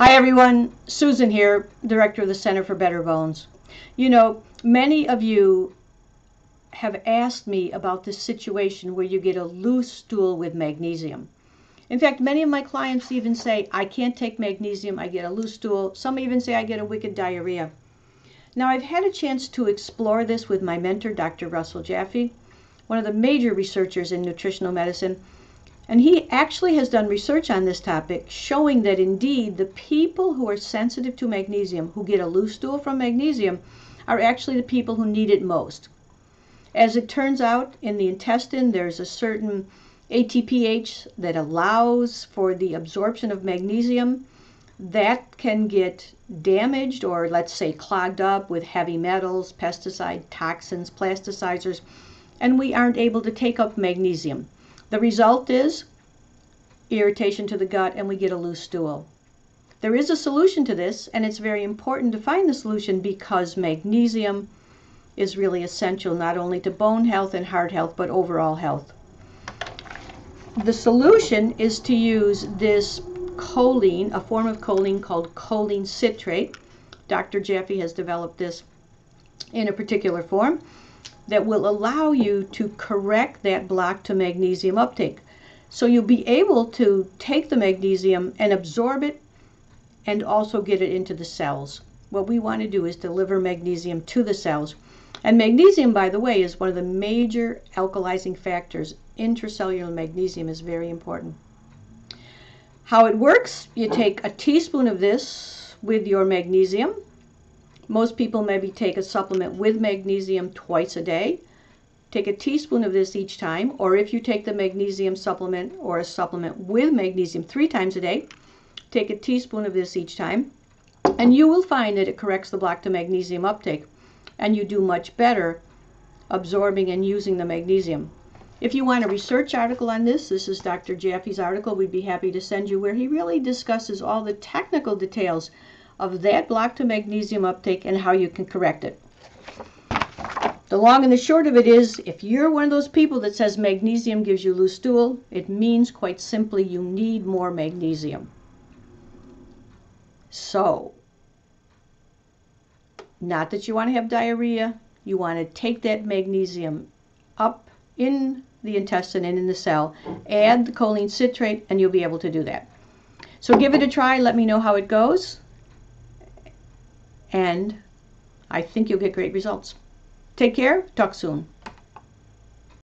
Hi everyone, Susan here, Director of the Center for Better Bones. You know, many of you have asked me about this situation where you get a loose stool with magnesium. In fact, many of my clients even say, I can't take magnesium, I get a loose stool. Some even say I get a wicked diarrhea. Now, I've had a chance to explore this with my mentor, Dr. Russell Jaffe, one of the major researchers in nutritional medicine. And he actually has done research on this topic showing that indeed the people who are sensitive to magnesium, who get a loose stool from magnesium, are actually the people who need it most. As it turns out, in the intestine, there's a certain ATPH that allows for the absorption of magnesium. That can get damaged or, let's say, clogged up with heavy metals, pesticide, toxins, plasticizers, and we aren't able to take up magnesium. The result is irritation to the gut and we get a loose stool. There is a solution to this, and it's very important to find the solution because magnesium is really essential not only to bone health and heart health but overall health. The solution is to use this choline, a form of choline called choline citrate. Dr. Jaffe has developed this in a particular form that will allow you to correct that block to magnesium uptake. So you'll be able to take the magnesium and absorb it and also get it into the cells. What we want to do is deliver magnesium to the cells. And magnesium, by the way, is one of the major alkalizing factors. Intracellular magnesium is very important. How it works, you take a teaspoon of this with your magnesium. Most people maybe take a supplement with magnesium twice a day. Take a teaspoon of this each time, or if you take the magnesium supplement or a supplement with magnesium 3 times a day, take a teaspoon of this each time, and you will find that it corrects the block to magnesium uptake, and you do much better absorbing and using the magnesium. If you want a research article on this, this is Dr. Jaffe's article. We'd be happy to send you where he really discusses all the technical details of that block to magnesium uptake and how you can correct it. The long and the short of it is, if you're one of those people that says magnesium gives you loose stool, it means quite simply you need more magnesium. So, not that you want to have diarrhea, you want to take that magnesium up in the intestine and in the cell, add the choline citrate, and you'll be able to do that. So give it a try, let me know how it goes. And I think you'll get great results. Take care. Talk soon.